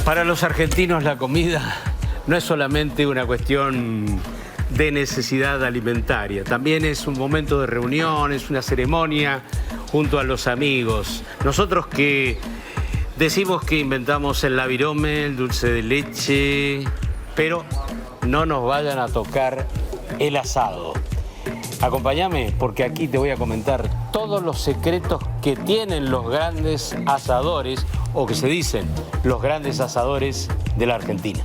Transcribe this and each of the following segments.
Para los argentinos la comida no es solamente una cuestión de necesidad alimentaria, también es un momento de reunión, es una ceremonia junto a los amigos. Nosotros que decimos que inventamos el lavirome, el dulce de leche, pero no nos vayan a tocar el asado. Acompáñame porque aquí te voy a comentar todos los secretos que tienen los grandes asadores, o que se dicen los grandes asadores de la Argentina.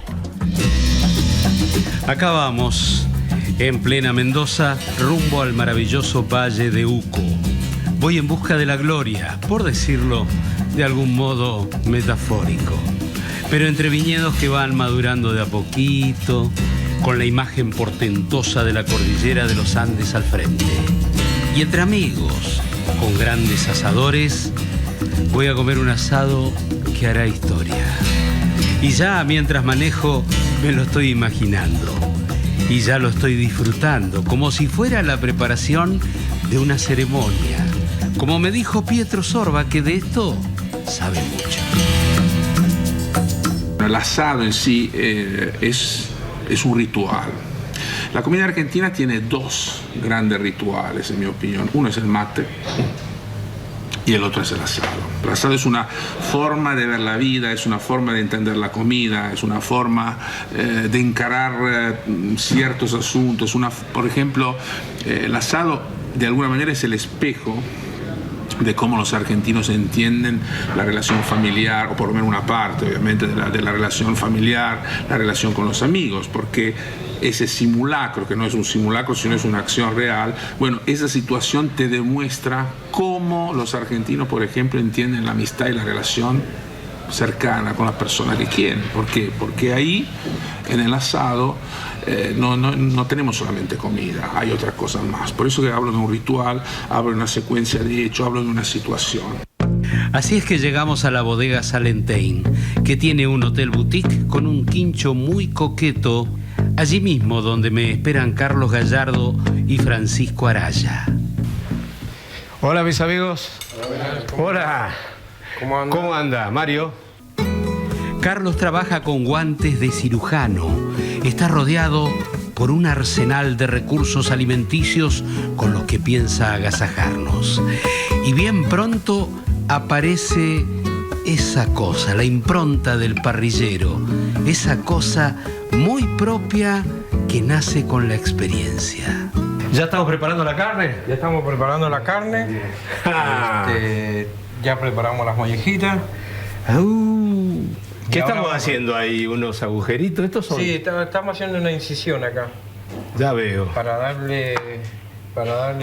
Acá vamos, en plena Mendoza, rumbo al maravilloso Valle de Uco. Voy en busca de la gloria, por decirlo de algún modo metafórico. Pero entre viñedos que van madurando de a poquito, con la imagen portentosa de la cordillera de los Andes al frente. Y entre amigos, con grandes asadores, voy a comer un asado que hará historia. Y ya mientras manejo me lo estoy imaginando. Y ya lo estoy disfrutando, como si fuera la preparación de una ceremonia. Como me dijo Pietro Sorba, que de esto sabe mucho. El asado en sí es un ritual. La comida argentina tiene dos grandes rituales, en mi opinión. Uno es el mate y el otro es el asado. El asado es una forma de ver la vida, es una forma de entender la comida, es una forma de encarar ciertos asuntos. Por ejemplo, el asado de alguna manera es el espejo de cómo los argentinos entienden la relación familiar, o por lo menos una parte, obviamente, de la relación familiar, la relación con los amigos, porque ese simulacro, que no es un simulacro, sino es una acción real, bueno, esa situación te demuestra cómo los argentinos, por ejemplo, entienden la amistad y la relación cercana con la persona que quieren. ¿Por qué? Porque ahí, en el asado, no tenemos solamente comida, hay otras cosas más. Por eso que hablo de un ritual, hablo de una secuencia de hechos, hablo de una situación. Así es que llegamos a la bodega Salentein, que tiene un hotel boutique con un quincho muy coqueto, allí mismo donde me esperan Carlos Gallardo y Francisco Araya. Hola, mis amigos. Hola. ¿Cómo anda, Mario? Carlos trabaja con guantes de cirujano. Está rodeado por un arsenal de recursos alimenticios con los que piensa agasajarnos. Y bien pronto aparece esa cosa, la impronta del parrillero. Esa cosa muy propia que nace con la experiencia. ¿Ya estamos preparando la carne? Ya estamos preparando la carne. Ya preparamos las mollejitas. ¿Qué estamos haciendo ahí? ¿Unos agujeritos? ¿Estos son? Sí, estamos haciendo una incisión acá. Ya veo. Para darle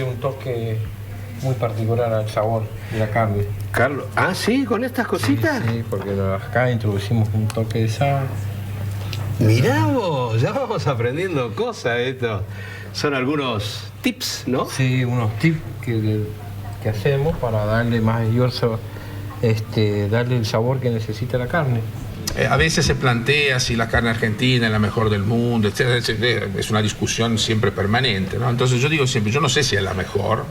un toque muy particular al sabor de la carne. Carlos, ¿sí? ¿Con estas cositas? Sí, porque acá introducimos un toque de sal. Mirá vos, ya vamos aprendiendo cosas esto. Son algunos tips, ¿no? Sí, unos tips que hacemos para darle darle el sabor que necesita la carne. A veces se plantea si la carne argentina es la mejor del mundo, etc. Es una discusión siempre permanente, ¿no? Entonces yo digo siempre, yo no sé si es la mejor,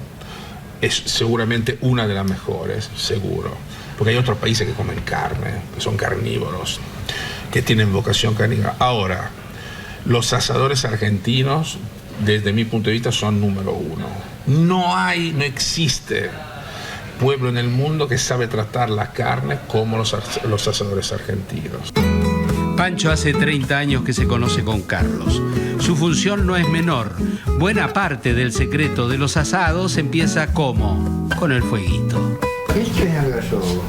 es seguramente una de las mejores, seguro. Porque hay otros países que comen carne, que son carnívoros, que tienen vocación carnívora. Ahora, los asadores argentinos, desde mi punto de vista, son número uno. No existe pueblo en el mundo que sabe tratar la carne como los asadores argentinos. Pancho hace 30 años que se conoce con Carlos. Su función no es menor. Buena parte del secreto de los asados empieza ¿cómo? Con el fueguito. Esto es algo solo.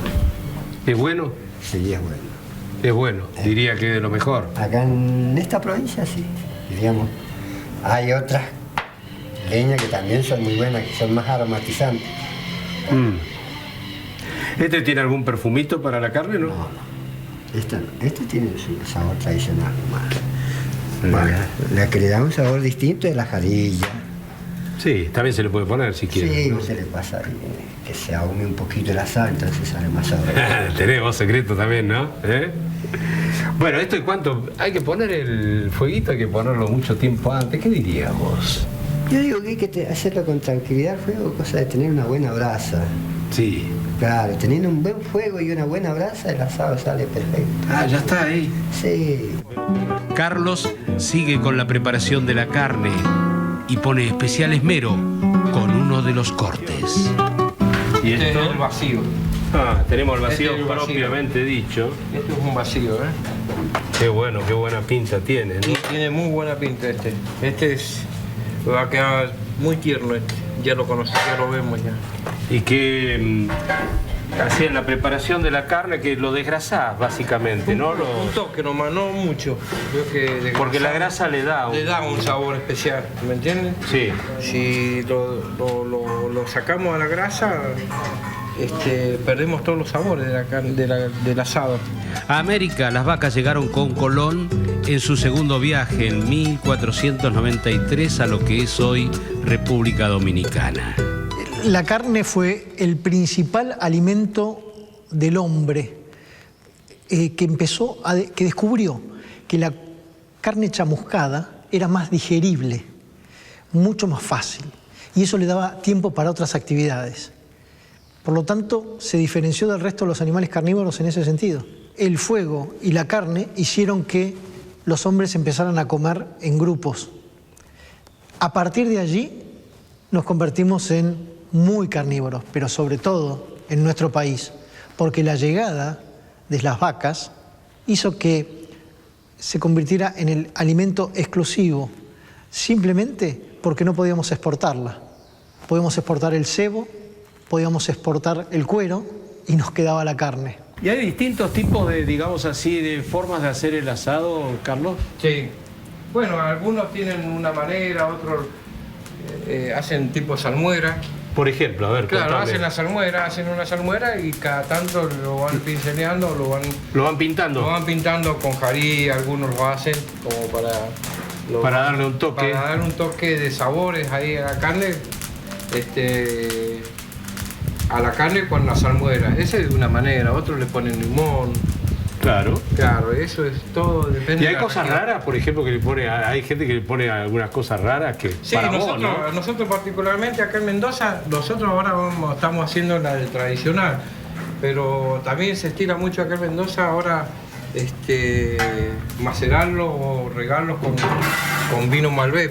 ¿Es bueno? Sí, es bueno. Es bueno, diría que de lo mejor. Acá en esta provincia sí, digamos. Hay otras leñas que también son muy buenas, que son más aromatizantes. ¿Este tiene algún perfumito para la carne, no? No. Este tiene su sabor tradicional nomás. La que le da un sabor distinto es la jarilla. Sí, también se le puede poner si quiere. Sí, ¿no? Se le pasa que se ahume un poquito la sal, entonces sale más sabroso. Tenemos secreto también, ¿no? Bueno, ¿esto y cuánto? Hay que poner el fueguito, hay que ponerlo mucho tiempo antes. ¿Qué diríamos? Yo digo que hay que hacerlo con tranquilidad, fuego, cosa de tener una buena brasa. Sí. Claro, teniendo un buen fuego y una buena brasa, el asado sale perfecto. Ah, ya está ahí. Sí. Carlos sigue con la preparación de la carne y pone especial esmero con uno de los cortes. ¿Y esto? Es el vacío. Ah, tenemos el vacío, Este es el vacío propiamente dicho. Esto es un vacío, ¿eh? Qué bueno, qué buena pinta tiene, ¿no? Tiene muy buena pinta este. Este va a quedar muy tierno este. Ya lo conocemos, ya lo vemos ya. Y que hacían la preparación de la carne, que lo desgrasás básicamente, ¿no? Un toque nomás, no mucho. Creo que Porque la grasa le da un sabor especial, ¿me entiendes? Sí. Si lo sacamos a la grasa, perdemos todos los sabores de la carne, del asado. A América las vacas llegaron con Colón en su segundo viaje en 1493 a lo que es hoy República Dominicana. La carne fue el principal alimento del hombre que descubrió que la carne chamuscada era más digerible, mucho más fácil, y eso le daba tiempo para otras actividades. Por lo tanto, se diferenció del resto de los animales carnívoros en ese sentido. El fuego y la carne hicieron que los hombres empezaran a comer en grupos. A partir de allí nos convertimos en muy carnívoros, pero sobre todo en nuestro país, porque la llegada de las vacas hizo que se convirtiera en el alimento exclusivo, simplemente porque no podíamos exportarla. Podíamos exportar el cebo, podíamos exportar el cuero y nos quedaba la carne. ¿Y hay distintos tipos de, digamos así, de formas de hacer el asado, Carlos? Sí. Bueno, algunos tienen una manera, otros hacen tipo salmuera. Por ejemplo, a ver, claro, contame. hacen una salmuera y cada tanto lo van pinceleando, lo van pintando. Lo van pintando con jarí, algunos lo hacen como para darle un toque. Para darle un toque de sabores ahí a la carne. A la carne con la salmuera. Esa es de una manera, otros le ponen limón. Claro. Claro, eso es todo, depende. ¿Y hay cosas raras, por ejemplo, que le pone, hay gente que le pone algunas cosas raras que sí, para nosotros, vos, ¿no? Nosotros particularmente acá en Mendoza, nosotros ahora estamos haciendo la de tradicional, pero también se estira mucho acá en Mendoza ahora macerarlo o regarlo con vino Malbec.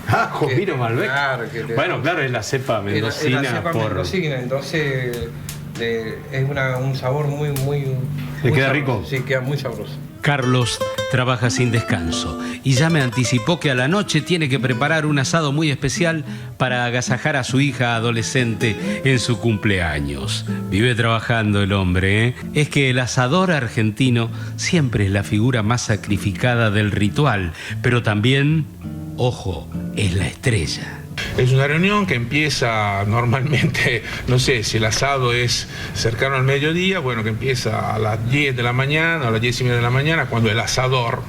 Ah, con vino Malbec. Claro, bueno, claro, es la cepa mendocina. Es la cepa mendocina, entonces es un sabor muy ¿Le queda sabroso. rico? Sí, queda muy sabroso. Carlos trabaja sin descanso y ya me anticipó que a la noche tiene que preparar un asado muy especial para agasajar a su hija adolescente en su cumpleaños. Vive trabajando el hombre, ¿eh? Es que el asador argentino siempre es la figura más sacrificada del ritual, pero también, ojo, es la estrella. Es una reunión que empieza normalmente, no sé, si el asado es cercano al mediodía, bueno, que empieza a las 10 de la mañana o a las 10:30 de la mañana, cuando el asador,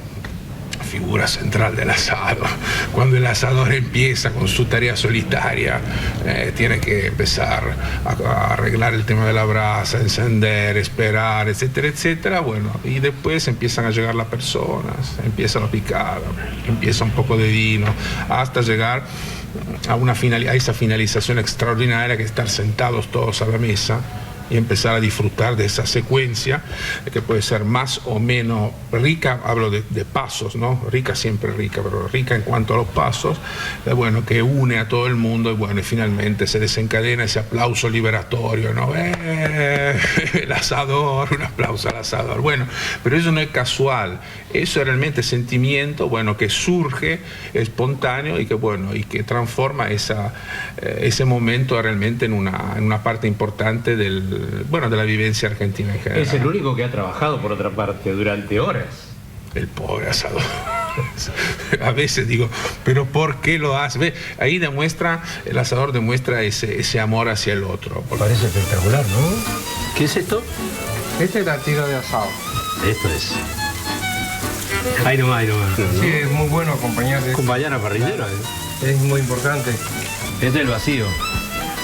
figura central del asado, cuando el asador empieza con su tarea solitaria, tiene que empezar a arreglar el tema de la brasa, encender, esperar, etcétera, etcétera, bueno, y después empiezan a llegar las personas, empiezan a picar, empieza un poco de vino, hasta llegar a esa finalización extraordinaria que es estar sentados todos a la mesa y empezar a disfrutar de esa secuencia que puede ser más o menos rica, hablo de pasos, ¿no? Rica siempre rica, pero rica en cuanto a los pasos, bueno, que une a todo el mundo y bueno, y finalmente se desencadena ese aplauso liberatorio, ¿no? El asador, un aplauso al asador, bueno, pero eso no es casual, eso es realmente sentimiento, bueno, que surge espontáneo y que bueno, y que transforma ese momento realmente en una parte importante de la vivencia argentina en general. Es el único que ha trabajado, por otra parte, durante horas. El pobre asador. A veces digo, pero ¿por qué lo hace? ¿Ve? Ahí el asador demuestra ese amor hacia el otro. Parece espectacular, ¿no? ¿Qué es esto? Esta es la tira de asado. Esto es. Ahí nomás. Sí, es muy bueno acompañar de Acompañar a parrillera. Es muy importante. Este es el vacío.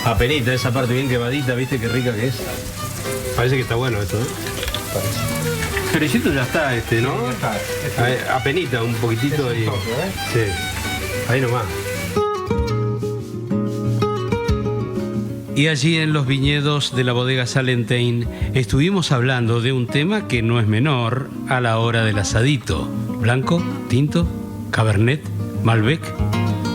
Apenita, esa parte bien quemadita, ¿viste qué rica que es? Parece que está bueno esto, ¿eh? Parece. Felicito ya está, ¿no? Sí, ya está. Apenita, un poquitito y... toque, ¿eh? Sí, ahí nomás. Y allí en los viñedos de la bodega Salentein estuvimos hablando de un tema que no es menor a la hora del asadito. ¿Blanco? ¿Tinto? ¿Cabernet? ¿Malbec?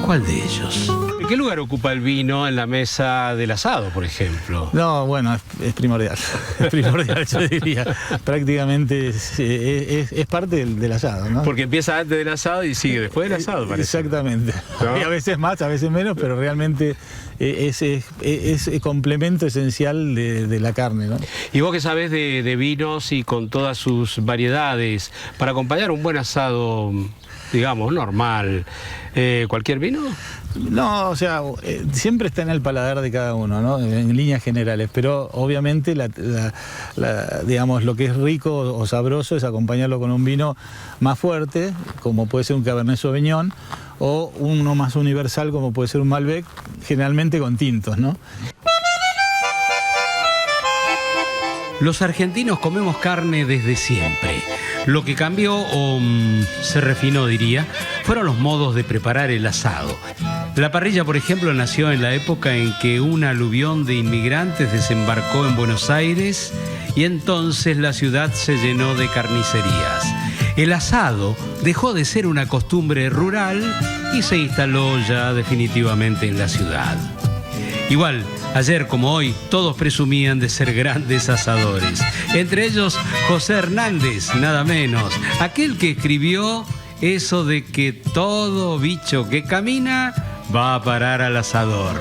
¿Cuál de ellos? ¿Qué lugar ocupa el vino en la mesa del asado, por ejemplo? No, bueno, es primordial. Es primordial, yo diría. Prácticamente es parte del asado, ¿no? Porque empieza antes del asado y sigue después del asado, parece. Exactamente. ¿No? Y a veces más, a veces menos, pero realmente es complemento esencial de la carne, ¿no? Y vos que sabés de vinos y con todas sus variedades, para acompañar un buen asado, digamos, normal, ¿cualquier vino? No, o sea, siempre está en el paladar de cada uno, ¿no? En líneas generales, pero obviamente digamos, lo que es rico o sabroso es acompañarlo con un vino más fuerte, como puede ser un Cabernet Sauvignon, o uno más universal, como puede ser un Malbec, generalmente con tintos, ¿no? Los argentinos comemos carne desde siempre. Lo que cambió, o se refinó diría, fueron los modos de preparar el asado. La parrilla, por ejemplo, nació en la época en que un aluvión de inmigrantes desembarcó en Buenos Aires y entonces la ciudad se llenó de carnicerías. El asado dejó de ser una costumbre rural y se instaló ya definitivamente en la ciudad. Igual, ayer como hoy, todos presumían de ser grandes asadores. Entre ellos, José Hernández, nada menos. Aquel que escribió eso de que todo bicho que camina va a parar al asador.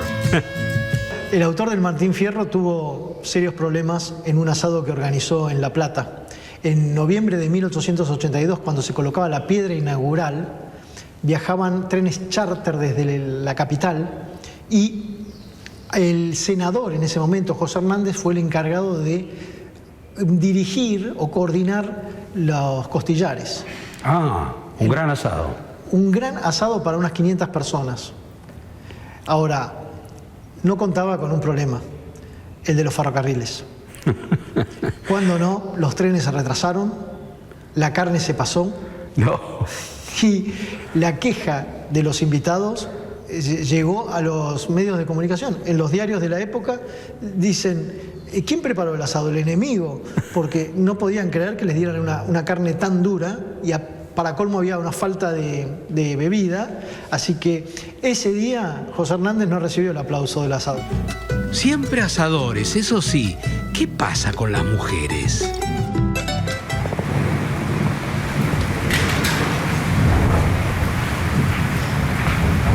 El autor del Martín Fierro tuvo serios problemas en un asado que organizó en La Plata. En noviembre de 1882, cuando se colocaba la piedra inaugural, viajaban trenes charter desde la capital y el senador en ese momento, José Hernández, fue el encargado de dirigir o coordinar los costillares. Ah, un gran asado. Un gran asado para unas 500 personas. Ahora, no contaba con un problema, el de los ferrocarriles. Cuando no, los trenes se retrasaron, la carne se pasó. No. Y la queja de los invitados llegó a los medios de comunicación. En los diarios de la época dicen, ¿quién preparó el asado? El enemigo, porque no podían creer que les dieran una carne tan dura y para colmo había una falta de bebida, así que ese día José Hernández no recibió el aplauso del asado. Siempre asadores, eso sí. ¿Qué pasa con las mujeres?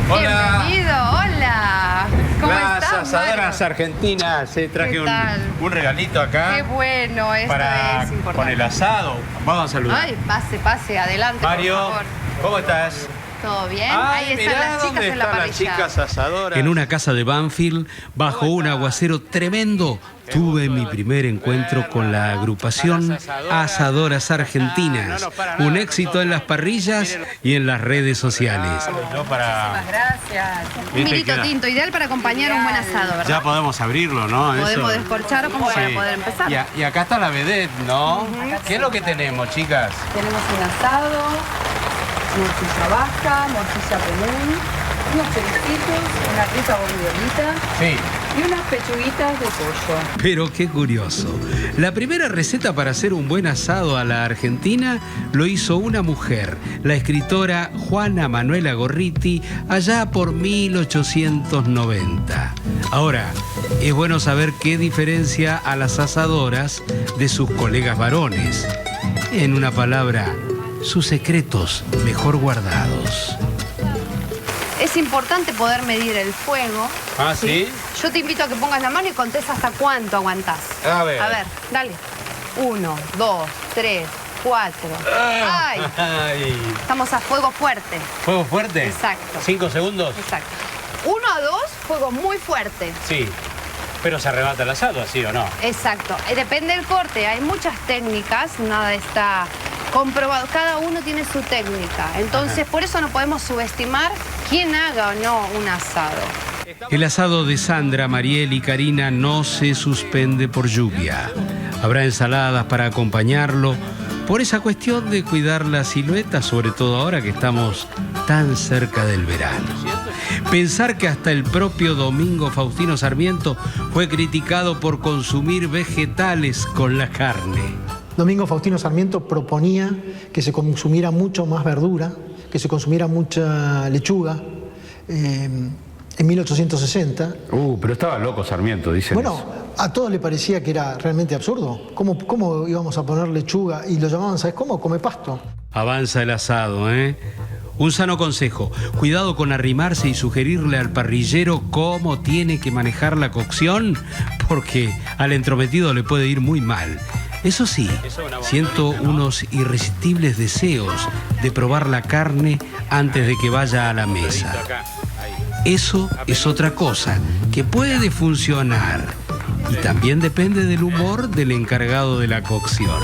Hola. Bienvenido, hola. ¿Cómo estás, Las asadoras argentinas. Traje un regalito acá. Qué bueno, esto para, es importante. con el asado. Vamos a saludar. Ay, pase, adelante, Mario, por favor. ¿cómo estás? ¿Todo bien? Ay, ahí están mirá las dónde chicas en la están parrilla. las chicas asadoras. En una casa de Banfield, bajo un aguacero tremendo, tuve mi primer encuentro con la agrupación Asadoras Argentinas. Un éxito en las parrillas y en las redes sociales. Muchísimas gracias. Un vinito tinto, ideal para acompañar un buen asado, ¿verdad? Ya podemos abrirlo, ¿no? Podemos Eso. descorchar como para poder empezar. Y acá está la vedette, ¿no? ¿Qué es lo que tenemos, chicas? Tenemos un asado, morcilla baja, morcilla pelún, unos choricitos, una rica bondolita Sí. y unas pechuguitas de pollo. Pero qué curioso. La primera receta para hacer un buen asado a la Argentina lo hizo una mujer, la escritora Juana Manuela Gorriti, allá por 1890. Ahora, es bueno saber qué diferencia a las asadoras de sus colegas varones. En una palabra, sus secretos mejor guardados. Es importante poder medir el fuego. ¿Ah, sí? Yo te invito a que pongas la mano y contés hasta cuánto aguantás. A ver. A ver, dale. 1, 2, 3, 4. ¡Ay! Ay. Estamos a fuego fuerte. ¿Fuego fuerte? Exacto. 5 segundos. Exacto. 1 a 2, fuego muy fuerte. Sí. Pero se arrebata el asado, ¿así o no? Exacto. Depende del corte. Hay muchas técnicas, nada está comprobado. Cada uno tiene su técnica. Entonces, por eso no podemos subestimar quién haga o no un asado. El asado de Sandra, Mariel y Karina no se suspende por lluvia. Habrá ensaladas para acompañarlo por esa cuestión de cuidar la silueta, sobre todo ahora que estamos tan cerca del verano. Pensar que hasta el propio Domingo Faustino Sarmiento fue criticado por consumir vegetales con la carne. Domingo Faustino Sarmiento proponía que se consumiera mucho más verdura, que se consumiera mucha lechuga, en 1860. Pero estaba loco Sarmiento, dicen. Bueno, eso. a todos le parecía que era realmente absurdo. ¿Cómo íbamos a poner lechuga? Y lo llamaban, ¿sabes cómo? Come pasto. Avanza el asado, ¿eh? Un sano consejo, cuidado con arrimarse y sugerirle al parrillero cómo tiene que manejar la cocción, porque al entrometido le puede ir muy mal. Eso sí, siento unos irresistibles deseos de probar la carne antes de que vaya a la mesa. Eso es otra cosa que puede funcionar y también depende del humor del encargado de la cocción.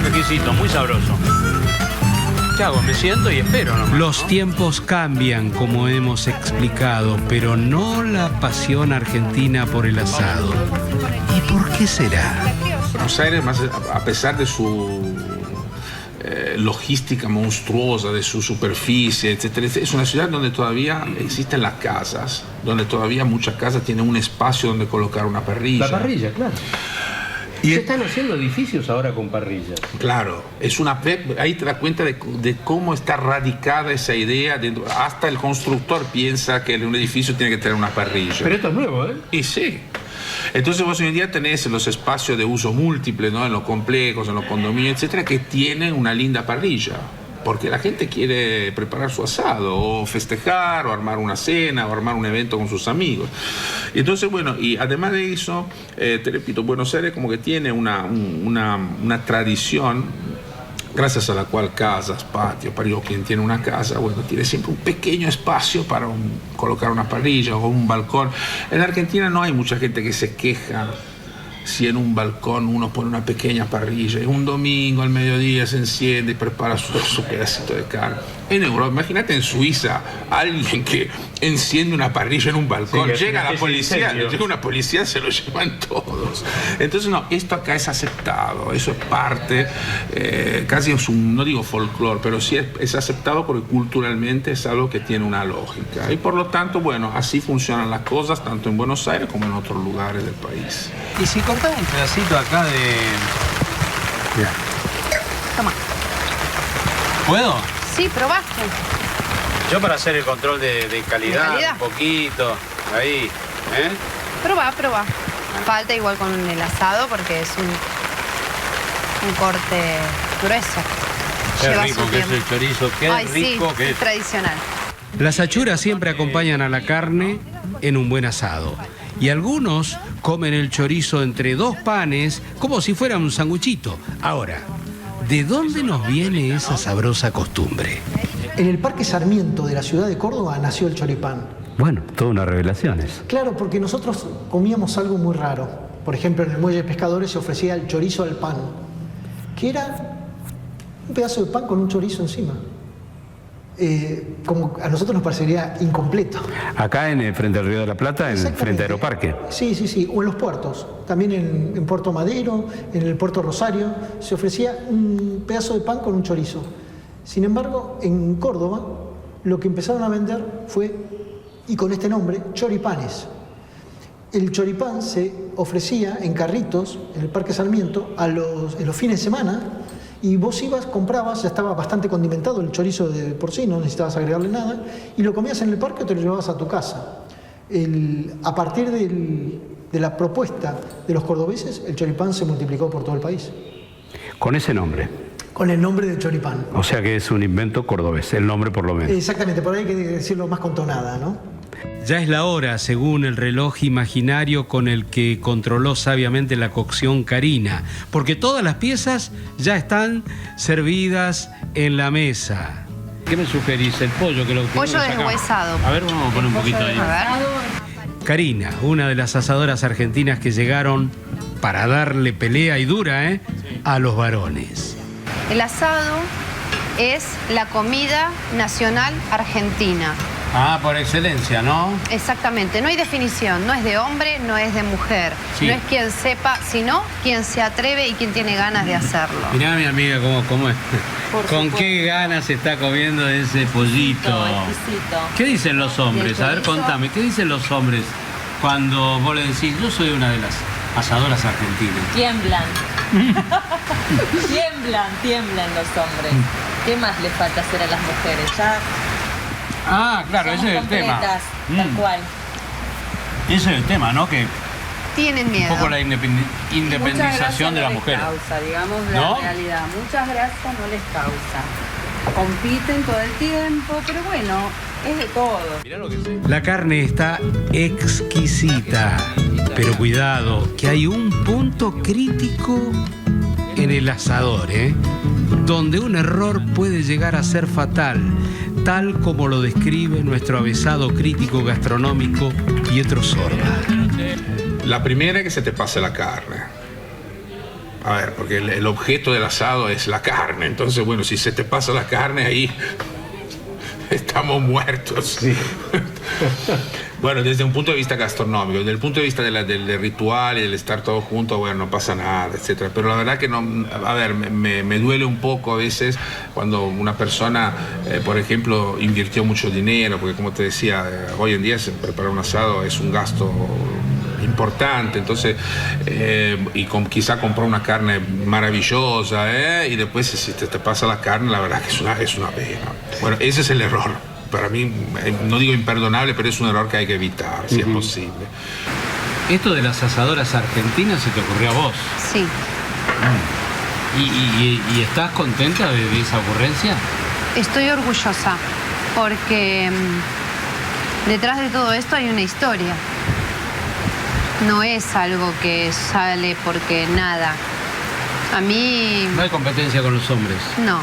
Exquisito, muy sabroso. ¿Qué hago? Me siento y espero nomás, Los ¿no? tiempos cambian, como hemos explicado, pero no la pasión argentina por el asado. ¿Y por qué será? Buenos Aires, a pesar de su logística monstruosa, de su superficie, etcétera, es una ciudad donde todavía existen las casas, donde todavía muchas casas tienen un espacio donde colocar una parrilla. La parrilla, claro. Y se están haciendo edificios ahora con parrillas. Claro, ahí te das cuenta de cómo está radicada esa idea. Hasta el constructor piensa que un edificio tiene que tener una parrilla. Pero esto es nuevo, ¿eh? Y sí. Entonces vos hoy en día tenés los espacios de uso múltiple, ¿no? En los complejos, en los condominios, etcétera, que tienen una linda parrilla. Porque la gente quiere preparar su asado, o festejar, o armar una cena, o armar un evento con sus amigos. Y entonces, bueno, y además de eso, te repito, Buenos Aires como que tiene una tradición, gracias a la cual casas, patios, para quien tiene una casa, bueno, tiene siempre un pequeño espacio para colocar una parrilla o un balcón. En Argentina no hay mucha gente que se queja si en un balcón uno pone una pequeña parrilla y un domingo al mediodía se enciende y prepara su pedacito de carne. En Europa, imagínate en Suiza, alguien que enciende una parrilla en un balcón, sí, llega la policía, llega una policía, se lo llevan todos. Entonces no, esto acá es aceptado, eso es parte, casi es no digo folclore, pero sí es aceptado porque culturalmente es algo que tiene una lógica. Y por lo tanto, bueno, así funcionan las cosas, tanto en Buenos Aires como en otros lugares del país. Y si cortás un pedacito acá de... Mira. Toma. ¿Puedo? Sí, probaste. Yo para hacer el control de calidad, un poquito, ahí, ¿eh? Probá. Falta igual con el asado porque es un corte grueso. Qué Lleva rico su que es tiempo. el chorizo, qué Ay, rico sí, que es. tradicional. Las achuras siempre acompañan a la carne en un buen asado. Y algunos comen el chorizo entre dos panes como si fuera un sanguchito. Ahora, ¿de dónde nos viene esa sabrosa costumbre? En el Parque Sarmiento de la ciudad de Córdoba nació el choripán. Bueno, toda una revelación eso. Claro, porque nosotros comíamos algo muy raro. Por ejemplo, en el muelle de pescadores se ofrecía el chorizo al pan, que era un pedazo de pan con un chorizo encima. Como a nosotros nos parecería incompleto. Acá frente al Río de la Plata, frente a Aeroparque. Sí. O en los puertos. También en Puerto Madero, en el Puerto Rosario, se ofrecía un pedazo de pan con un chorizo. Sin embargo, en Córdoba, lo que empezaron a vender fue, y con este nombre, choripanes. El choripán se ofrecía en carritos en el Parque Sarmiento en los fines de semana. Y vos ibas, comprabas, ya estaba bastante condimentado el chorizo de por sí, no necesitabas agregarle nada, y lo comías en el parque o te lo llevabas a tu casa. A partir de la propuesta de los cordobeses, el choripán se multiplicó por todo el país. Con ese nombre. Con el nombre de choripán. O sea que es un invento cordobés, el nombre por lo menos. Exactamente, por ahí hay que decirlo más con tonada, ¿no? Ya es la hora, según el reloj imaginario con el que controló sabiamente la cocción Karina, porque todas las piezas ya están servidas en la mesa. ¿Qué me sugerís? ¿El pollo que lo Pollo deshuesado. A ver, vamos a poner un poquito ahí. A ver. Karina, una de las asadoras argentinas que llegaron para darle pelea y dura, a los varones. El asado es la comida nacional argentina. Ah, por excelencia, ¿no? Exactamente, no hay definición, no es de hombre, no es de mujer. Sí. No es quien sepa, sino quien se atreve y quien tiene ganas de hacerlo. Mirá mi amiga cómo es. Con qué ganas se está comiendo ese pollito. Exquisito. ¿Qué dicen los hombres? A ver, contame, ¿qué dicen los hombres cuando vos le decís, yo soy una de las asadoras argentinas? Tiemblan. tiemblan los hombres. ¿Qué más les falta hacer a las mujeres? Ya Ah, claro, ese es el tema. Tal cual. Ese es el tema, ¿no? Que Tienen un miedo. poco la independización de las mujeres. Causa, digamos, ¿No? la realidad. Muchas grasas no les causa. Compiten todo el tiempo, pero bueno, es de todo. Mirá lo que sé. La carne está exquisita, pero cuidado, que hay un punto crítico en el asador, donde un error puede llegar a ser fatal, tal como lo describe nuestro avesado crítico gastronómico Pietro Sorba. La primera es que se te pase la carne. A ver, porque el objeto del asado es la carne. Entonces, bueno, si se te pasa la carne, ahí estamos muertos. Sí. Bueno, desde un punto de vista gastronómico, desde el punto de vista del ritual y del estar todos juntos, bueno, no pasa nada, etcétera. Pero la verdad que no, a ver, me duele un poco a veces cuando una persona, por ejemplo, invirtió mucho dinero, porque como te decía, hoy en día preparar un asado es un gasto importante, entonces quizá compró una carne maravillosa y después si te pasa la carne, la verdad que es una pena. Bueno, ese es el error. Para mí, no digo imperdonable, pero es un error que hay que evitar, si es posible. ¿Esto de las asadoras argentinas se te ocurrió a vos? Sí. ¿Y estás contenta de esa ocurrencia? Estoy orgullosa porque detrás de todo esto hay una historia. No es algo que sale porque nada. A mí... No hay competencia con los hombres. No.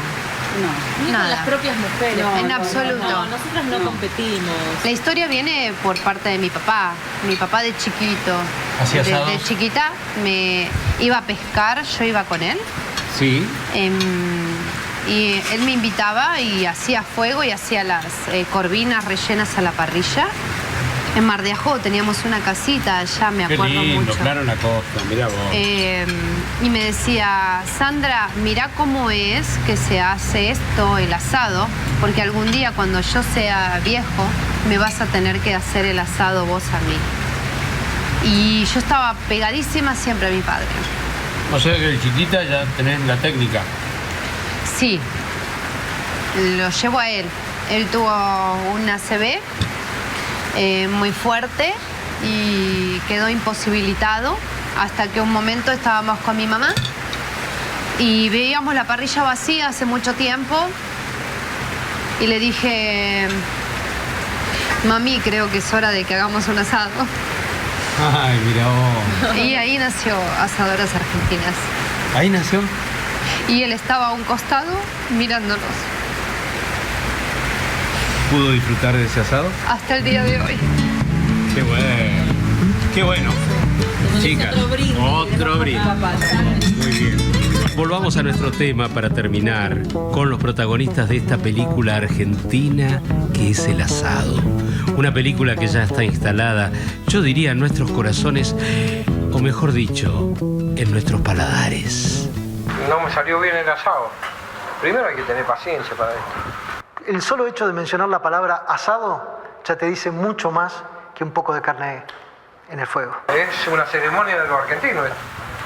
No, ni nada. con las propias mujeres. No, en absoluto. No, nosotras no competimos. La historia viene por parte de mi papá. Mi papá de chiquito. ¿Hacía asados? Desde chiquita me iba a pescar, yo iba con él. Sí. Y él me invitaba y hacía fuego y hacía las corvinas rellenas a la parrilla. En Mar de Ajó teníamos una casita allá, me acuerdo mucho. Qué lindo, claro, en la costa, mirá vos. Y me decía, Sandra, mirá cómo es que se hace esto, el asado, porque algún día cuando yo sea viejo me vas a tener que hacer el asado vos a mí. Y yo estaba pegadísima siempre a mi padre. O sea que de chiquita ya tenés la técnica. Sí, lo llevo a él. Él tuvo un ACV muy fuerte y quedó imposibilitado hasta que un momento estábamos con mi mamá y veíamos la parrilla vacía hace mucho tiempo y le dije, mami, creo que es hora de que hagamos un asado. Ay, mira vos. Y ahí nació Asadoras Argentinas. ¿Ahí nació? Y él estaba a un costado mirándonos. ¿Pudo disfrutar de ese asado? Hasta el día de hoy. Qué bueno. Qué bueno. Chicas, otro brindis. Muy bien. Volvamos a nuestro tema para terminar con los protagonistas de esta película argentina que es El Asado. Una película que ya está instalada, yo diría, en nuestros corazones, o mejor dicho, en nuestros paladares. No me salió bien el asado. Primero hay que tener paciencia para esto. El solo hecho de mencionar la palabra asado ya te dice mucho más que un poco de carne en el fuego. Es una ceremonia de los argentinos.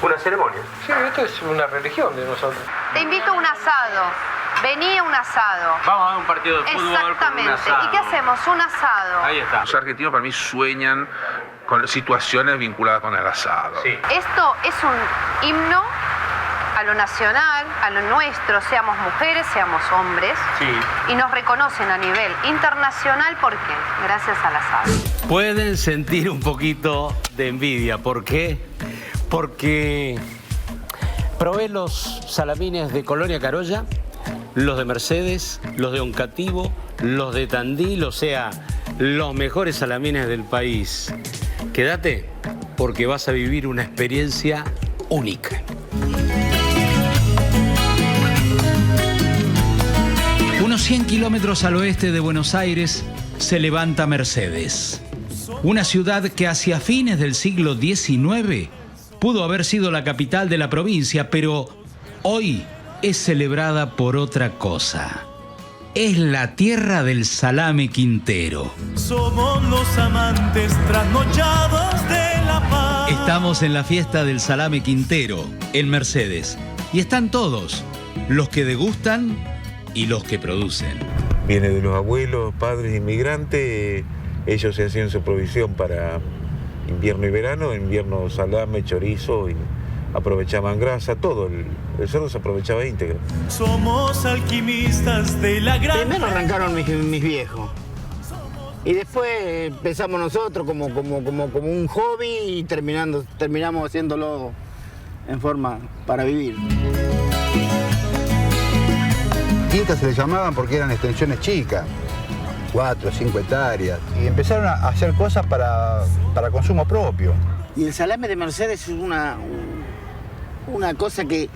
¿Una ceremonia? Sí, esto es una religión de nosotros. Te invito a un asado. Vení a un asado. Vamos a ver un partido de fútbol. Exactamente. Con un asado. ¿Y qué hacemos? Un asado. Ahí está. Los argentinos para mí sueñan con situaciones vinculadas con el asado. Sí. Esto es un himno a lo nacional, a lo nuestro, seamos mujeres, seamos hombres. Sí. Y nos reconocen a nivel internacional, ¿por qué? Gracias al asado. Pueden sentir un poquito de envidia. ¿Por qué? Porque probé los salamines de Colonia Carolla, los de Mercedes, los de Oncativo, los de Tandil, o sea, los mejores salamines del país. Quédate, porque vas a vivir una experiencia única. Unos 100 kilómetros al oeste de Buenos Aires, se levanta Mercedes. Una ciudad que hacia fines del siglo XIX pudo haber sido la capital de la provincia, pero hoy es celebrada por otra cosa. Es la tierra del salame quintero. Somos los amantes trasnochados de la paz. Estamos en la fiesta del salame quintero, en Mercedes. Y están todos, los que degustan y los que producen. Viene de los abuelos, padres inmigrantes. Ellos se hacían su provisión para invierno y verano. En invierno salame, chorizo y aprovechaban grasa, todo. El cerdo se aprovechaba íntegro. Somos alquimistas de la gran... Primero arrancaron mis viejos. Y después empezamos nosotros como un hobby y terminamos haciéndolo en forma para vivir. Quintas se le llamaban porque eran extensiones chicas, 4 o 5 hectáreas. Y empezaron a hacer cosas para consumo propio. Y el salame de Mercedes es una cosa que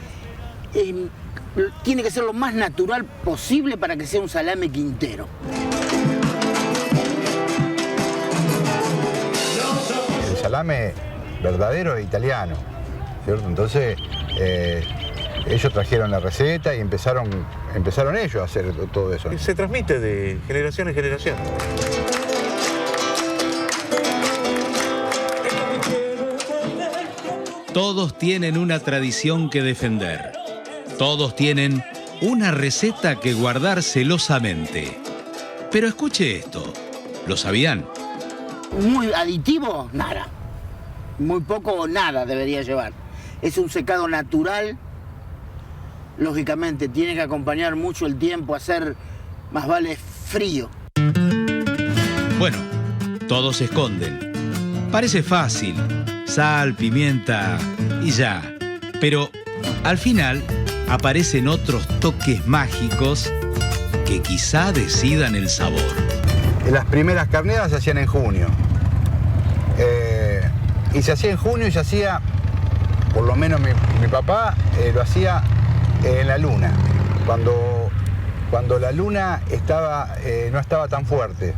tiene que ser lo más natural posible para que sea un salame quintero. El salame verdadero es italiano, ¿cierto? Entonces ellos trajeron la receta y empezaron ellos a hacer todo eso. Se transmite de generación en generación. Todos tienen una tradición que defender. Todos tienen una receta que guardar celosamente. Pero escuche esto, ¿lo sabían? Muy aditivo, nada. Muy poco o nada debería llevar. Es un secado natural. Lógicamente, tiene que acompañar mucho el tiempo, hacer más vale frío. Bueno, todos se esconden. Parece fácil. Sal, pimienta y ya. Pero al final aparecen otros toques mágicos que quizá decidan el sabor. Las primeras carneadas se hacían en junio. Y se hacía en junio y se hacía, por lo menos mi papá lo hacía en la luna, cuando la luna no estaba tan fuerte.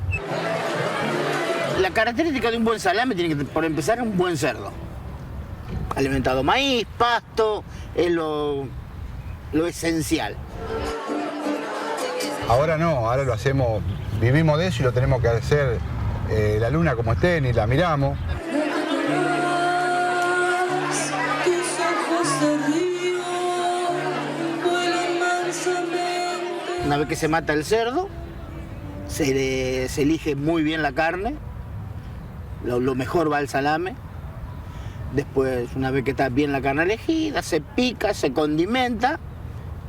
La característica de un buen salame tiene que, por empezar, un buen cerdo. Alimentado maíz, pasto, es lo esencial. Ahora no, ahora lo hacemos, vivimos de eso y lo tenemos que hacer la luna como esté, ni la miramos. Una vez que se mata el cerdo, se elige muy bien la carne, lo mejor va al salame. Después, una vez que está bien la carne elegida, se pica, se condimenta.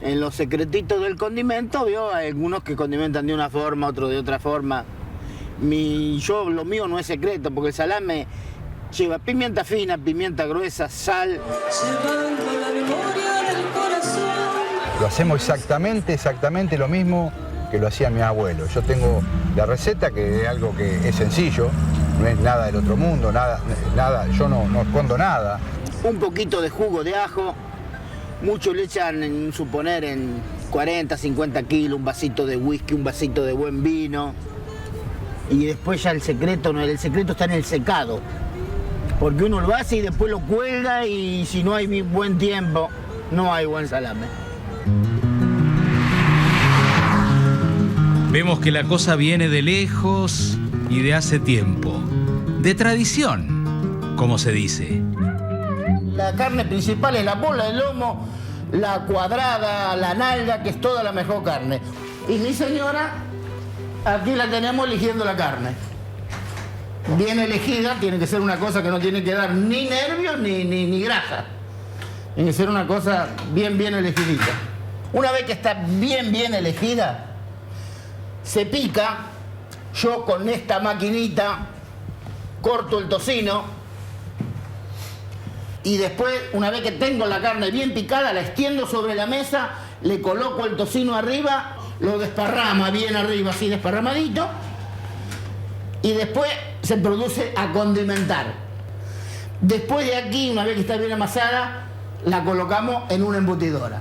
En los secretitos del condimento, hay algunos que condimentan de una forma, otros de otra forma. Lo mío no es secreto, porque el salame lleva pimienta fina, pimienta gruesa, sal. Lo hacemos exactamente lo mismo que lo hacía mi abuelo. Yo tengo la receta, que es algo que es sencillo, no es nada del otro mundo, nada, yo no escondo nada. Un poquito de jugo de ajo, muchos le echan, suponer, en 40, 50 kilos, un vasito de whisky, un vasito de buen vino. Y después ya el secreto está en el secado. Porque uno lo hace y después lo cuelga y si no hay buen tiempo, no hay buen salame. Vemos que la cosa viene de lejos y de hace tiempo. De tradición, como se dice. La carne principal es la bola de lomo, la cuadrada, la nalga, que es toda la mejor carne. Y mi señora, aquí la tenemos eligiendo la carne. Bien elegida, tiene que ser una cosa que no tiene que dar ni nervios ni grasa. Tiene que ser una cosa bien elegidita. Una vez que está bien elegida, se pica. Yo con esta maquinita corto el tocino y después, una vez que tengo la carne bien picada, la extiendo sobre la mesa, le coloco el tocino arriba, lo desparrama bien arriba, así desparramadito, y después se produce a condimentar. Después de aquí, una vez que está bien amasada, la colocamos en una embutidora.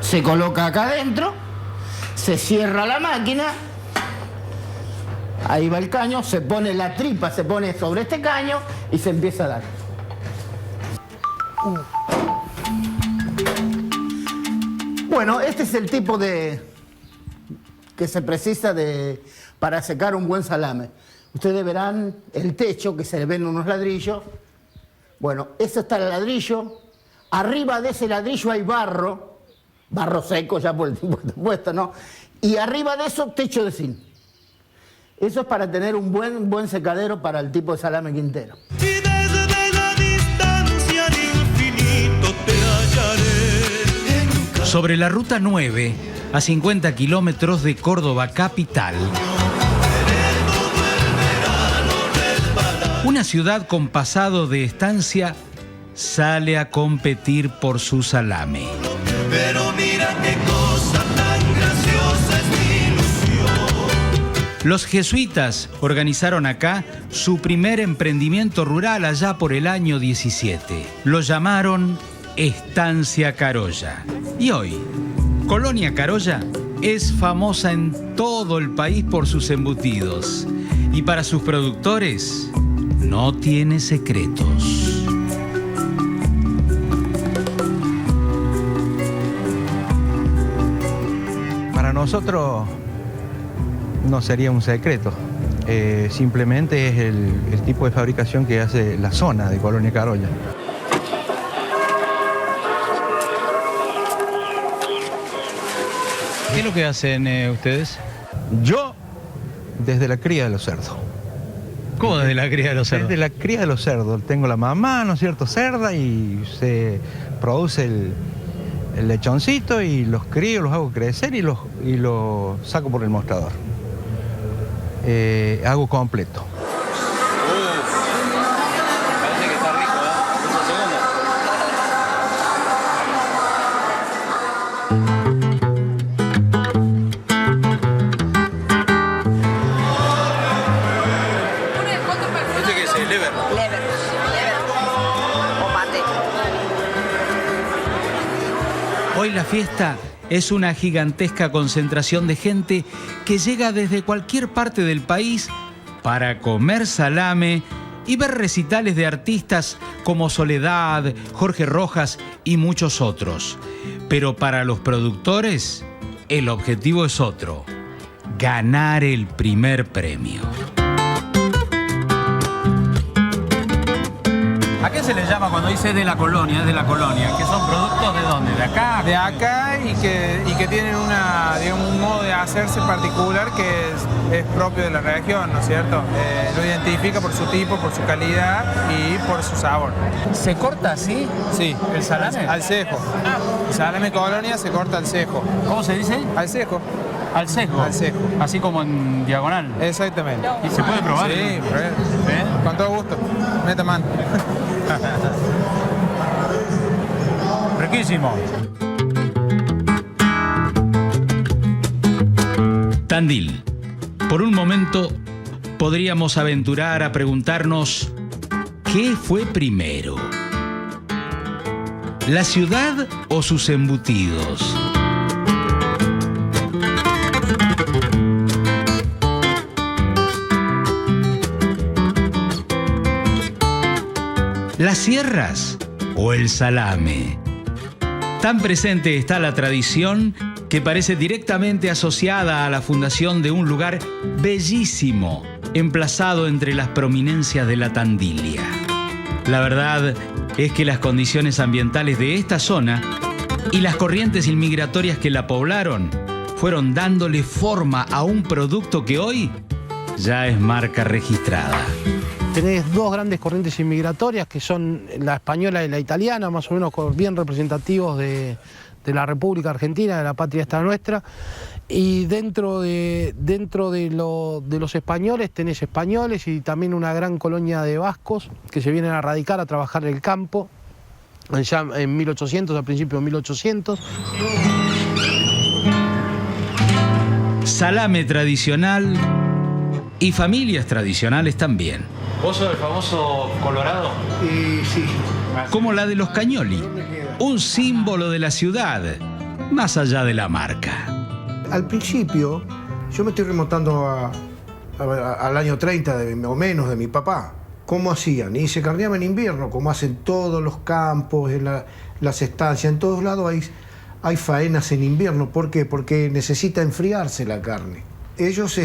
Se coloca acá adentro se cierra la máquina, ahí va el caño, se pone la tripa, se pone sobre este caño y se empieza a dar. Bueno, este es el tipo de que se precisa para secar un buen salame. Ustedes verán el techo, que se le ven unos ladrillos. Bueno, ese está el ladrillo. Arriba de ese ladrillo hay barro seco ya por el tiempo puesto, ¿no? Y arriba de eso, techo de zinc. Eso es para tener un buen secadero para el tipo de salame quintero. Y desde la distancia al infinito te hallaré. Sobre la ruta 9, a 50 kilómetros de Córdoba capital, una ciudad con pasado de estancia sale a competir por su salame. Pero mira qué cosa tan graciosa es mi ilusión. Los jesuitas organizaron acá su primer emprendimiento rural allá por el año 17. Lo llamaron Estancia Carolla. Y hoy, Colonia Carolla es famosa en todo el país por sus embutidos. Y para sus productores, no tiene secretos. Para nosotros no sería un secreto, simplemente es el tipo de fabricación que hace la zona de Colonia Carolla. ¿Qué es lo que hacen ustedes? Yo, desde la cría de los cerdos. ¿Cómo desde la cría de los cerdos? Desde la cría de los cerdos. Tengo la mamá, ¿no es cierto?, cerda, y se produce el lechoncito y los crío, los hago crecer y los saco por el mostrador. Hago completo. Parece que está rico, ¿Este qué es? ¿El lever? Lever o mate. Hoy la fiesta es una gigantesca concentración de gente que llega desde cualquier parte del país para comer salame y ver recitales de artistas como Soledad, Jorge Rojas y muchos otros. Pero para los productores, el objetivo es otro: ganar el primer premio. ¿A qué se le llama cuando dice de la colonia? Es de la colonia. ¿Que son productos de dónde? ¿De acá? De acá y que tienen un modo de hacerse particular que es propio de la región, ¿no es cierto? Lo identifica por su tipo, por su calidad y por su sabor. ¿Se corta así? Sí. ¿El salame? Al cejo. El salame colonia se corta al cejo. ¿Cómo se dice? Al cejo. ¿Al cejo? Al cejo. Así como en diagonal. Exactamente. ¿Y se puede probar? Sí, con todo gusto. Meta mano. Riquísimo. Tandil. Por un momento podríamos aventurar a preguntarnos ¿qué fue primero? ¿La ciudad o sus embutidos? ¿Las sierras o el salame? Tan presente está la tradición que parece directamente asociada a la fundación de un lugar bellísimo, emplazado entre las prominencias de la Tandilia. La verdad es que las condiciones ambientales de esta zona y las corrientes inmigratorias que la poblaron fueron dándole forma a un producto que hoy ya es marca registrada. Tenés dos grandes corrientes inmigratorias, que son la española y la italiana, más o menos bien representativos de la República Argentina, de la patria esta nuestra. Y dentro de los españoles tenés españoles y también una gran colonia de vascos que se vienen a radicar, a trabajar en el campo, ya en 1800, al principio de 1800. Salame tradicional y familias tradicionales también. ¿Vos sos el famoso Colorado? Sí. Como la de los Cagnoli, un símbolo de la ciudad, más allá de la marca. Al principio, yo me estoy remontando al año 30 o menos de mi papá. ¿Cómo hacían? Y se carneaba en invierno, como hacen todos los campos, en las estancias, en todos lados hay faenas en invierno. ¿Por qué? Porque necesita enfriarse la carne. Ellos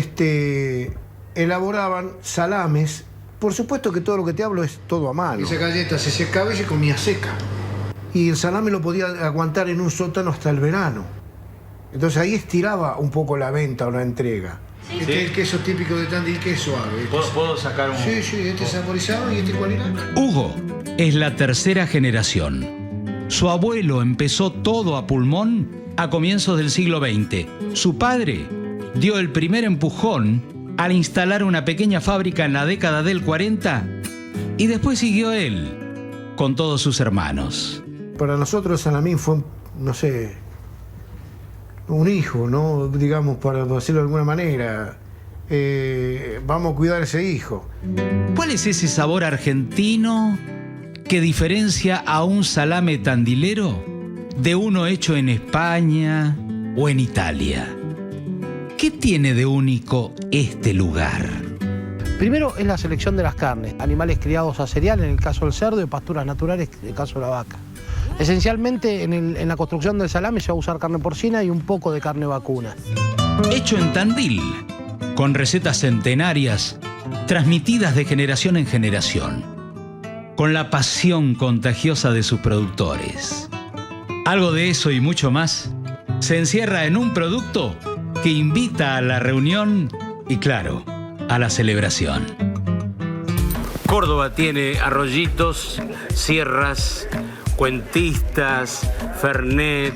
elaboraban salames. Por supuesto que todo lo que te hablo es todo a mano. Esa galleta se secaba y se comía seca. Y el salame lo podía aguantar en un sótano hasta el verano. Entonces ahí estiraba un poco la venta o la entrega. Sí. Este es el queso típico de Tandil, que es suave. ¿Puedo sacar un...? Sí, este es saborizado y este cuál era. Hugo es la tercera generación. Su abuelo empezó todo a pulmón a comienzos del siglo XX. Su padre dio el primer empujón al instalar una pequeña fábrica en la década del 40 y después siguió él con todos sus hermanos. Para nosotros Salamín fue, no sé, un hijo, ¿no? Digamos, para decirlo de alguna manera. Vamos a cuidar a ese hijo. ¿Cuál es ese sabor argentino que diferencia a un salame tandilero de uno hecho en España o en Italia? ¿Qué tiene de único este lugar? Primero es la selección de las carnes, animales criados a cereal en el caso del cerdo y pasturas naturales en el caso de la vaca. Esencialmente en la construcción del salame se va a usar carne porcina y un poco de carne vacuna. Hecho en Tandil, con recetas centenarias, transmitidas de generación en generación, con la pasión contagiosa de sus productores. Algo de eso y mucho más se encierra en un producto que invita a la reunión y, claro, a la celebración. Córdoba tiene arroyitos, sierras, cuentistas, fernet,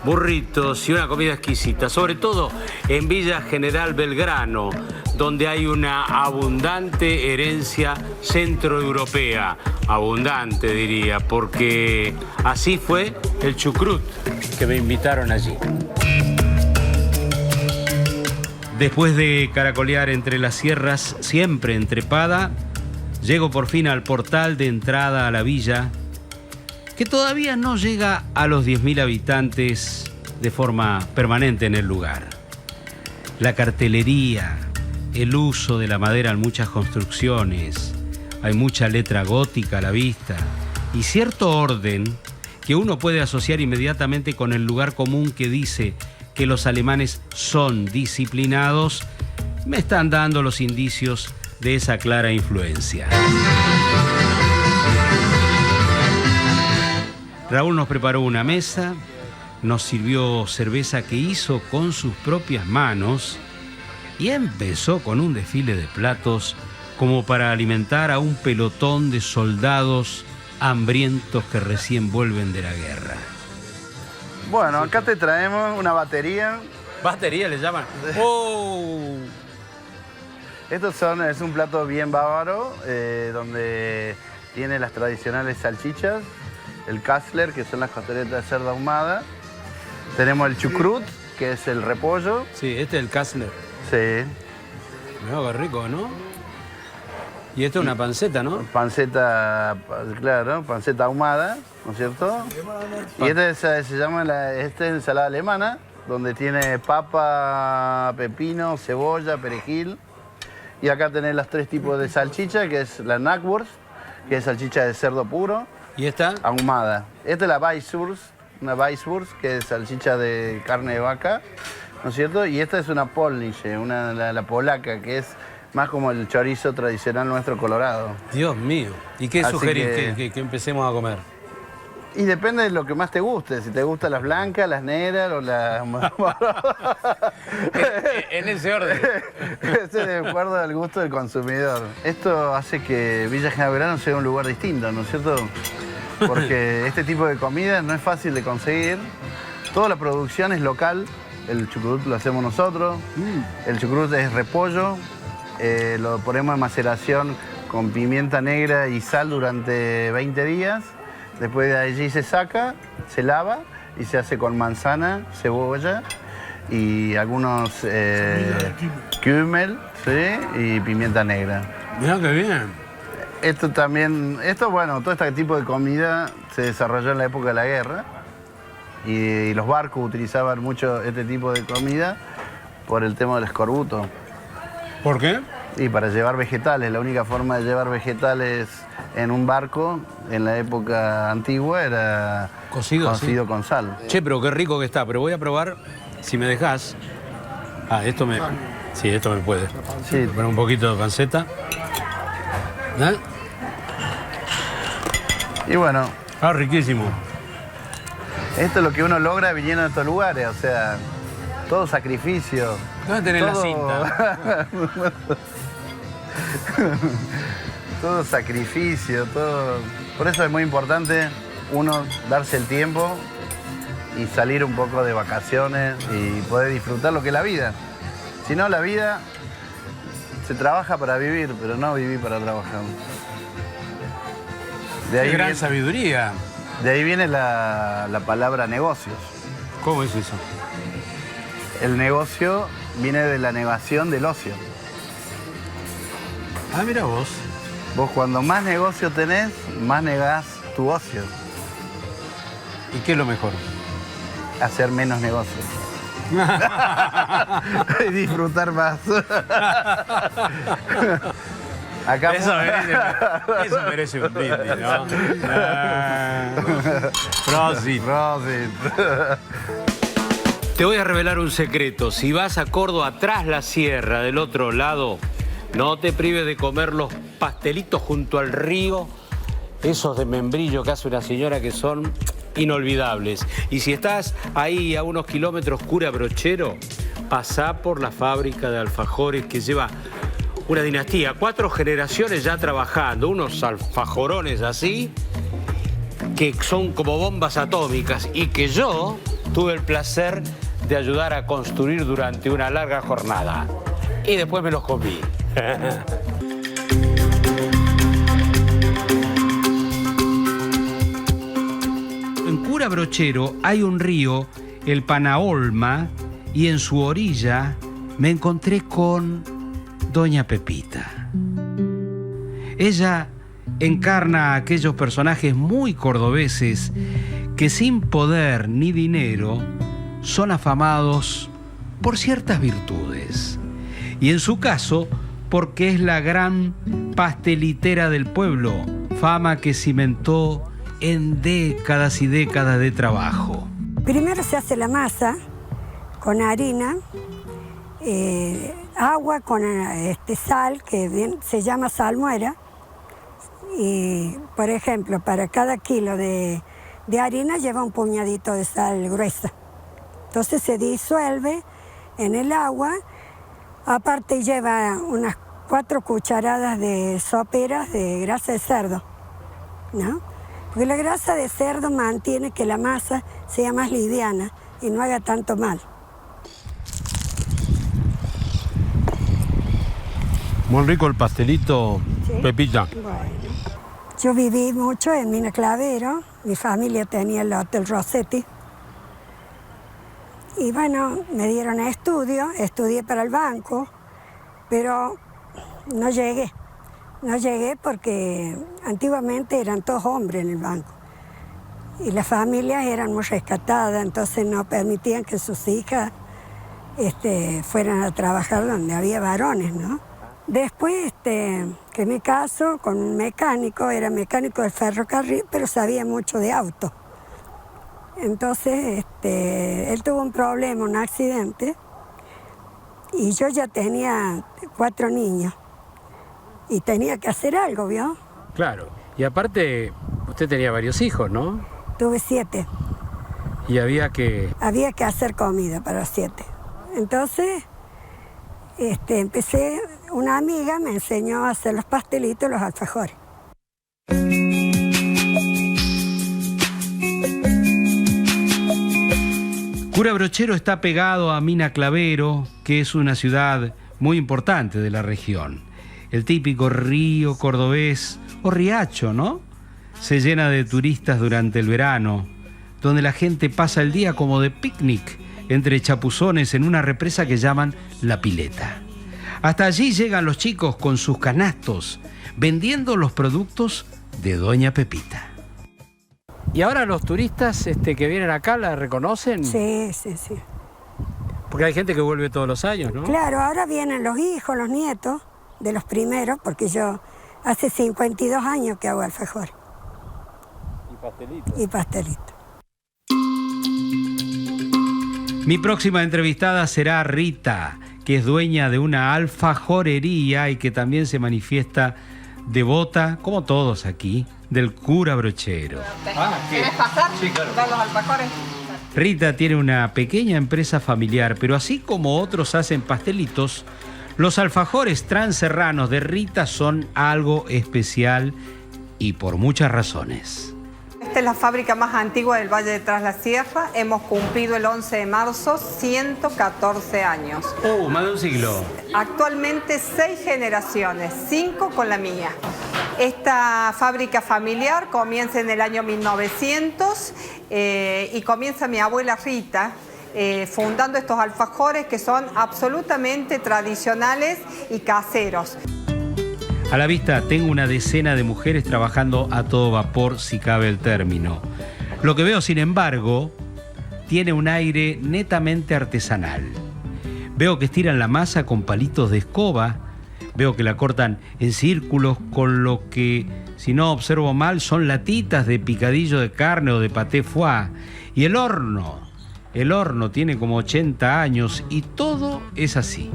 burritos y una comida exquisita, sobre todo en Villa General Belgrano, donde hay una abundante herencia centroeuropea. Abundante, diría, porque así fue el chucrut que me invitaron allí. Después de caracolear entre las sierras, siempre entrepada, llego por fin al portal de entrada a la villa, que todavía no llega a los 10.000 habitantes de forma permanente en el lugar. La cartelería, el uso de la madera en muchas construcciones, hay mucha letra gótica a la vista y cierto orden que uno puede asociar inmediatamente con el lugar común que dice que los alemanes son disciplinados, me están dando los indicios de esa clara influencia. Raúl nos preparó una mesa, nos sirvió cerveza que hizo con sus propias manos y empezó con un desfile de platos como para alimentar a un pelotón de soldados hambrientos que recién vuelven de la guerra. Bueno, acá te traemos una batería. ¿Batería le llaman? ¡Oh! Es un plato bien bávaro, donde tiene las tradicionales salchichas, el Kassler, que son las costeletas de cerdo ahumada. Tenemos el chucrut, que es el repollo. Sí, este es el Kassler. Sí. Mira qué rico, ¿no? Y esto es una panceta, ¿no? Panceta, claro, panceta ahumada, ¿no es cierto? Y este se llama es ensalada alemana, donde tiene papa, pepino, cebolla, perejil. Y acá tenés los 3 tipos de salchicha, que es la Knackwurst, que es salchicha de cerdo puro. ¿Y esta? Ahumada. Esta es la Weisswurst, una Weisswurst, que es salchicha de carne de vaca, ¿no es cierto? Y esta es una Polnische, la polaca, que es más como el chorizo tradicional nuestro colorado. Dios mío. ¿Y qué sugerís que empecemos a comer? Y depende de lo que más te guste. Si te gustan las blancas, las negras o las... En ese orden. De acuerdo al gusto del consumidor. Esto hace que Villa General Belgrano sea un lugar distinto, ¿no es cierto? Porque este tipo de comida no es fácil de conseguir. Toda la producción es local. El chucrut lo hacemos nosotros. El chucrut es repollo. Lo ponemos en maceración con pimienta negra y sal durante 20 días. Después de allí se saca, se lava y se hace con manzana, cebolla y algunos kümmel, ¿sí? Y pimienta negra. Mirá qué bien. Bueno, todo este tipo de comida se desarrolló en la época de la guerra. Y los barcos utilizaban mucho este tipo de comida por el tema del escorbuto. ¿Por qué? Y para llevar vegetales, la única forma de llevar vegetales en un barco en la época antigua era cocido con sal. Che, pero qué rico que está, pero voy a probar, si me dejás. Ah, esto me... Sí, esto me puede. Sí. Poner un poquito de panceta. ¿Eh? Y bueno... Ah, riquísimo. Esto es lo que uno logra viniendo a estos lugares, o sea, todo sacrificio. ¿Dónde tenés la cinta? Todo sacrificio, todo... Por eso es muy importante uno darse el tiempo y salir un poco de vacaciones y poder disfrutar lo que es la vida. Si no, la vida se trabaja para vivir, pero no vivir para trabajar. De ahí gran sabiduría. De ahí viene la palabra negocios. ¿Cómo es eso? El negocio viene de la negación del ocio. Ah, mira vos. Vos cuando más negocio tenés, más negás tu ocio. ¿Y qué es lo mejor? Hacer menos negocios. Y disfrutar más. Acá eso merece un brindis, ¿no? Prosit. Te voy a revelar un secreto. Si vas a Córdoba, tras la sierra, del otro lado, no te prives de comer los pastelitos junto al río, esos de membrillo que hace una señora que son inolvidables. Y si estás ahí a unos kilómetros, Cura Brochero, pasá por la fábrica de alfajores que lleva una dinastía, 4 generaciones ya trabajando, unos alfajorones así, que son como bombas atómicas y que yo tuve el placer de ayudar a construir durante una larga jornada. Y después me los comí. En Cura Brochero hay un río, el Panaolma, y en su orilla me encontré con Doña Pepita. Ella encarna a aquellos personajes muy cordobeses que sin poder ni dinero son afamados por ciertas virtudes. Y en su caso, porque es la gran pastelitera del pueblo, fama que cimentó en décadas y décadas de trabajo. Primero se hace la masa con harina, agua con sal, que se llama salmuera. Y, por ejemplo, para cada kilo de harina lleva un puñadito de sal gruesa. Entonces se disuelve en el agua. Aparte lleva unas 4 cucharadas de soperas de grasa de cerdo, ¿no? Porque la grasa de cerdo mantiene que la masa sea más liviana y no haga tanto mal. Muy rico el pastelito, ¿sí? Pepita. Bueno. Yo viví mucho en Mina Clavero, mi familia tenía el Hotel Rossetti. Y bueno, me dieron estudié para el banco, pero no llegué. No llegué porque antiguamente eran todos hombres en el banco. Y las familias eran muy rescatadas, entonces no permitían que sus hijas fueran a trabajar donde había varones, ¿no? Después que me caso con un mecánico, era mecánico del ferrocarril, pero sabía mucho de auto. Entonces él tuvo un problema, un accidente, y yo ya tenía 4 niños. Y tenía que hacer algo, ¿vio? Claro. Y aparte, usted tenía varios hijos, ¿no? Tuve 7. Y había que... Había que hacer comida para 7. Entonces, empecé, una amiga me enseñó a hacer los pastelitos y los alfajores. Cura Brochero está pegado a Mina Clavero, que es una ciudad muy importante de la región. El típico río cordobés, o riacho, ¿no? Se llena de turistas durante el verano, donde la gente pasa el día como de picnic entre chapuzones en una represa que llaman La Pileta. Hasta allí llegan los chicos con sus canastos, vendiendo los productos de Doña Pepita. ¿Y ahora los turistas que vienen acá la reconocen? Sí, sí, sí. Porque hay gente que vuelve todos los años, ¿no? Claro, ahora vienen los hijos, los nietos de los primeros, porque yo hace 52 años que hago alfajor. Y pastelito. Y pastelito. Mi próxima entrevistada será Rita, que es dueña de una alfajorería y que también se manifiesta devota, como todos aquí, del cura Brochero. ¿Quieres pasar? Sí, claro. ¿Dar los alfajores? Rita tiene una pequeña empresa familiar, pero así como otros hacen pastelitos, los alfajores transerranos de Rita son algo especial y por muchas razones. Esta es la fábrica más antigua del Valle de Tras la Sierra. Hemos cumplido el 11 de marzo 114 años. ¡Oh, más de un siglo! Actualmente 6 generaciones, 5 con la mía. Esta fábrica familiar comienza en el año 1900 y comienza mi abuela Rita fundando estos alfajores que son absolutamente tradicionales y caseros. A la vista tengo una decena de mujeres trabajando a todo vapor, si cabe el término. Lo que veo, sin embargo, tiene un aire netamente artesanal. Veo que estiran la masa con palitos de escoba, veo que la cortan en círculos con lo que, si no observo mal, son latitas de picadillo de carne o de paté foie. Y el horno tiene como 80 años y todo es así.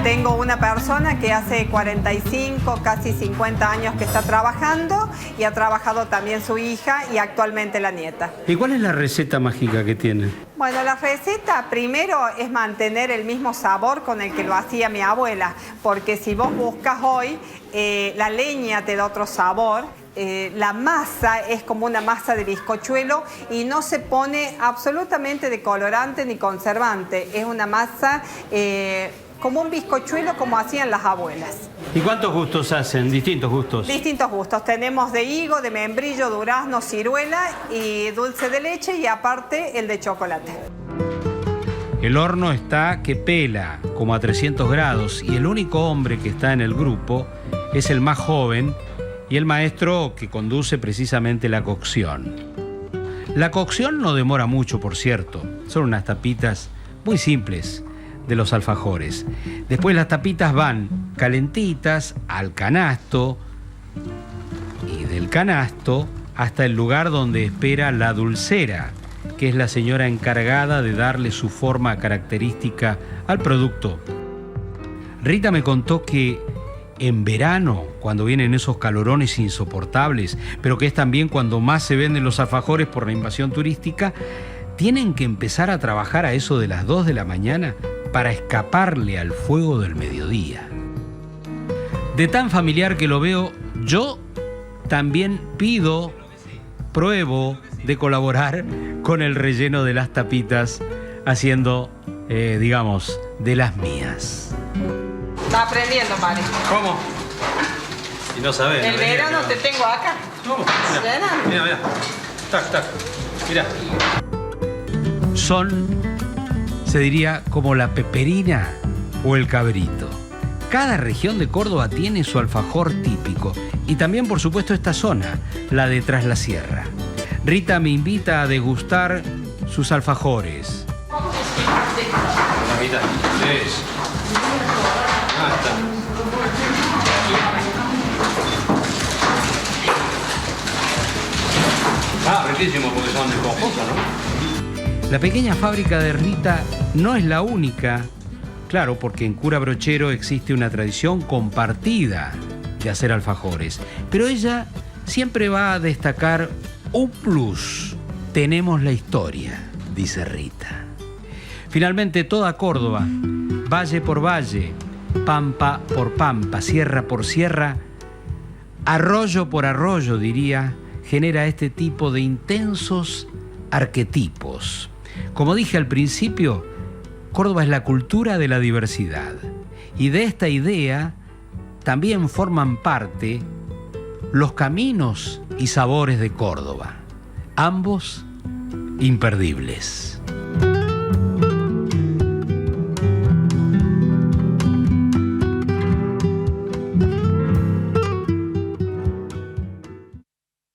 Tengo una persona que hace 45, casi 50 años que está trabajando y ha trabajado también su hija y actualmente la nieta. ¿Y cuál es la receta mágica que tiene? Bueno, la receta primero es mantener el mismo sabor con el que lo hacía mi abuela, porque si vos buscas hoy, la leña te da otro sabor. La masa es como una masa de bizcochuelo y no se pone absolutamente de colorante ni conservante. Es una masa como un bizcochuelo como hacían las abuelas. ¿Y cuántos gustos hacen? Distintos gustos. Distintos gustos. Tenemos de higo, de membrillo, durazno, ciruela y dulce de leche y aparte el de chocolate. El horno está que pela, como a 300 grados, y el único hombre que está en el grupo es el más joven y el maestro que conduce precisamente la cocción. La cocción no demora mucho, por cierto. Son unas tapitas muy simples de los alfajores. Después las tapitas van calentitas al canasto y del canasto hasta el lugar donde espera la dulcera, que es la señora encargada de darle su forma característica al producto. Rita me contó que en verano, cuando vienen esos calorones insoportables, pero que es también cuando más se venden los alfajores por la invasión turística, tienen que empezar a trabajar a eso de las 2 de la mañana para escaparle al fuego del mediodía. De tan familiar que lo veo, yo también pruebo de colaborar con el relleno de las tapitas, haciendo, digamos, de las mías. Está aprendiendo, Mari. ¿Cómo? Y no sabés. El verano te tengo acá. No, mira. Tac. Mira. Son, se diría, como la peperina o el cabrito. Cada región de Córdoba tiene su alfajor típico y también, por supuesto, esta zona, la de Tras la Sierra. Rita me invita a degustar sus alfajores. La mitad. Sí. Riquísimo porque son de esponjosa, ¿no? La pequeña fábrica de Rita no es la única, claro, porque en Cura Brochero existe una tradición compartida de hacer alfajores, pero ella siempre va a destacar un plus. Tenemos la historia, dice Rita. Finalmente, toda Córdoba, valle por valle, pampa por pampa, sierra por sierra, arroyo por arroyo, diría, genera este tipo de intensos arquetipos. Como dije al principio, Córdoba es la cultura de la diversidad. Y de esta idea también forman parte los caminos y sabores de Córdoba, ambos imperdibles.